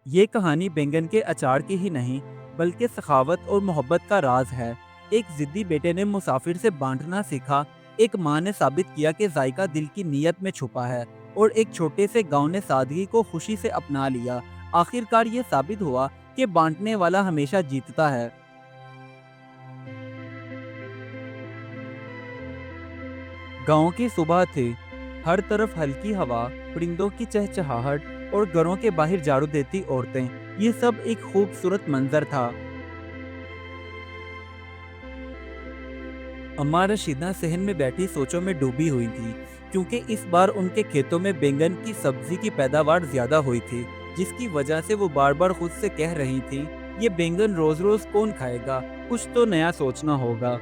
ये कहानी बैंगन के अचार की ही नहीं, बल्कि सखावत और मोहब्बत का राज है। एक जिद्दी बेटे ने मुसाफिर से बांटना सीखा, एक माँ ने साबित किया कि जायका दिल की नीयत में छुपा है, और एक छोटे से गांव ने सादगी को खुशी से अपना लिया। आखिरकार ये साबित हुआ कि बांटने वाला हमेशा जीतता है। गांव की सुबह थी। हर तरफ हल्की हवा, परिंदों की चहचहाहट और घरों के बाहर झाड़ू देती औरतें। ये सब एक खूबसूरत मंजर था। अम्मा रशीदा सहन में बैठी सोचों में डूबी हुई थी, क्योंकि इस बार उनके खेतों में बैंगन की सब्जी की पैदावार ज्यादा हुई थी, जिसकी वजह से वो बार बार खुद से कह रही थी, ये बैंगन रोज रोज कौन खाएगा, कुछ तो नया सोचना होगा।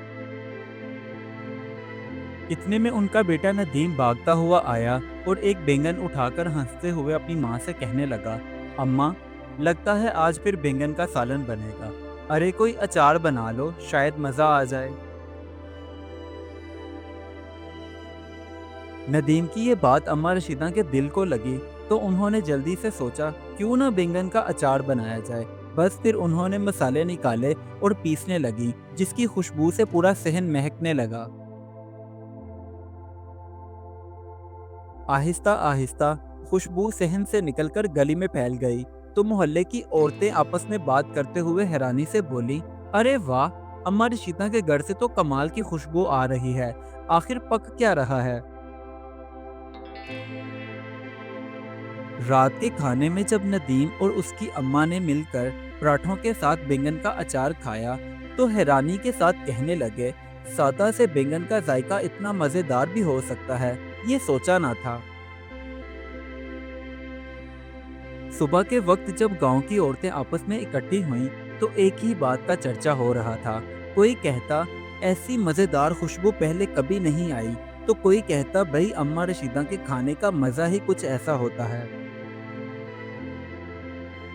इतने में उनका बेटा नदीम भागता हुआ आया और एक बैंगन उठाकर हंसते हुए अपनी माँ से कहने लगा, अम्मा, लगता है आज फिर बैंगन का सालन बनेगा। अरे कोई अचार बना लो, शायद मज़ा आ जाए। नदीम की ये बात अम्मा रशीदा के दिल को लगी, तो उन्होंने जल्दी से सोचा, क्यों ना बैंगन का अचार बनाया जाए। बस फिर उन्होंने मसाले निकाले और पीसने लगी, जिसकी खुशबू से पूरा सहन महकने लगा। आहिस्ता आहिस्ता खुशबू सहन से निकलकर गली में फैल गई, तो मोहल्ले की औरतें आपस में बात करते हुए हैरानी से बोली, अरे वाह, अम्मा रशीदा के घर से तो कमाल की खुशबू आ रही है। आखिर पक क्या रहा है। रात के खाने में जब नदीम और उसकी अम्मा ने मिलकर पराठों के साथ बैंगन का अचार खाया, तो हैरानी के साथ कहने लगे, सादा से बैंगन का जायका इतना मजेदार भी हो सकता है, ये सोचा ना था। सुबह के वक्त जब गांव की औरतें आपस में इकट्ठी हुईं, तो एक ही बात का चर्चा हो रहा था। कोई कहता, ऐसी मजेदार खुशबू पहले कभी नहीं आई, तो कोई कहता, भाई अम्मा रशीदा के खाने का मजा ही कुछ ऐसा होता है।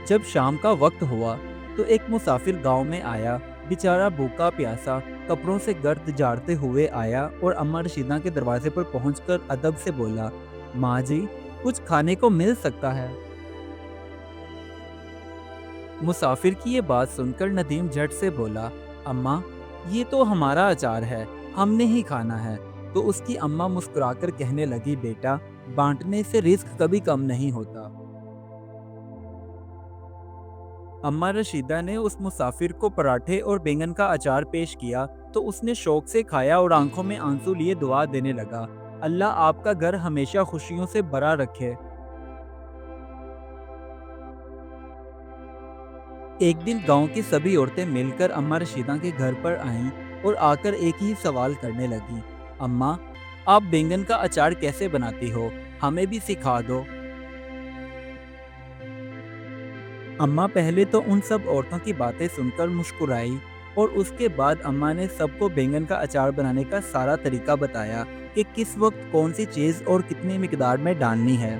जब शाम का वक्त हुआ, तो एक मुसाफिर गांव में आया। बेचारा भूखा प्यासा कपड़ों से गर्द झाड़ते हुए आया और अम्मा रशीदा के दरवाजे पर पहुंचकर अदब से बोला, माँ जी, कुछ खाने को मिल सकता है। मुसाफिर की ये बात सुनकर नदीम झट से बोला, अम्मा, ये तो हमारा अचार है, हमने ही खाना है। तो उसकी अम्मा मुस्कुराकर कहने लगी, बेटा, बांटने से रिस्क कभी कम नहीं होता। अम्मा रशीदा ने उस मुसाफिर को पराठे और बैंगन का अचार पेश किया, तो उसने शौक से खाया और आंखों में आंसू लिए दुआ देने लगा, अल्लाह आपका घर हमेशा खुशियों से भरा रखे। एक दिन गांव की सभी औरतें मिलकर अम्मा रशीदा के घर पर आईं और आकर एक ही सवाल करने लगी, अम्मा, आप बैंगन का अचार कैसे बनाती हो, हमें भी सिखा दो। अम्मा पहले तो उन सब औरतों की बातें सुनकर मुस्कुराई, और उसके बाद अम्मा ने सबको बैंगन का अचार बनाने का सारा तरीका बताया कि किस वक्त कौन सी चीज़ और कितनी मिकदार में डालनी है।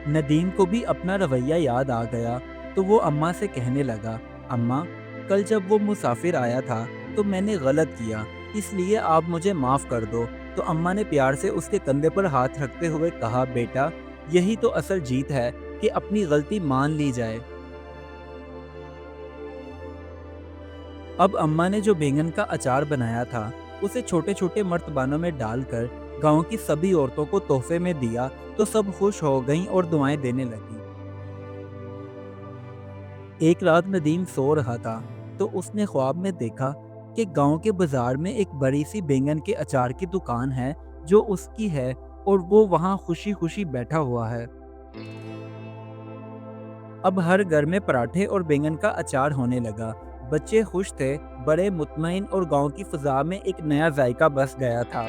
नदीम को भी अपना रवैया याद आ गया, तो वो अम्मा से कहने लगा, अम्मा, कल जब वो मुसाफिर आया था तो मैंने गलत किया, इसलिए आप मुझे माफ़ कर दो। तो अम्मा ने प्यार से उसके कंधे पर हाथ रखते हुए कहा, बेटा, यही तो असल जीत है कि अपनी गलती मान ली जाए। अब अम्मा ने जो बैंगन का अचार बनाया था, उसे छोटे छोटे मर्तबानों में डालकर गांव की सभी औरतों को तोहफे में दिया, तो सब खुश हो गईं और दुआएं देने लगी। एक रात नदीम सो रहा था, तो उसने ख्वाब में देखा कि गांव के बाजार में एक बड़ी सी बैंगन के अचार की दुकान है, जो उसकी है, और वो वहां खुशी खुशी बैठा हुआ है। अब हर घर में पराठे और बैंगन का अचार होने लगा। बच्चे खुश थे, बड़े मुतमईन, और गांव की फिजा में एक नया जायका बस गया था।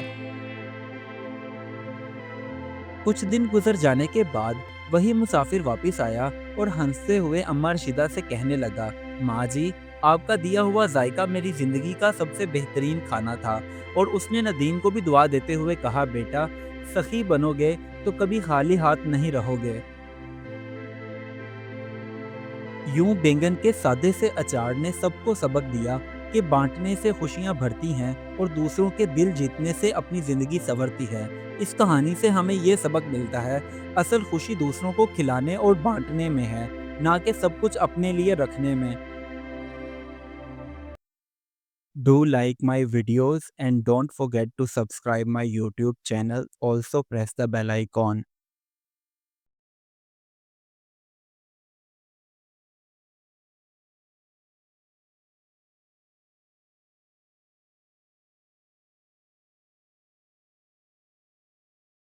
कुछ दिन गुजर जाने के बाद वही मुसाफिर वापस आया और हंसते हुए अम्मा रशीदा से कहने लगा, माँ जी, आपका दिया हुआ जायका मेरी जिंदगी का सबसे बेहतरीन खाना था। और उसने नदीम को भी दुआ देते हुए कहा, बेटा, सखी बनोगे तो कभी खाली हाथ नहीं रहोगे। यूं बैंगन के सादे से अचार ने सबको सबक दिया कि बांटने से खुशियां भरती हैं, اور دوسروں کے دل جیتنے سے اپنی زندگی سنورتی ہے۔ اس کہانی سے ہمیں یہ سبق ملتا ہے، اصل خوشی دوسروں کو کھلانے اور بانٹنے میں ہے، نہ کہ سب کچھ اپنے لیے رکھنے میں۔ Do like my videos and don't forget to subscribe my YouTube channel. Also press the bell icon.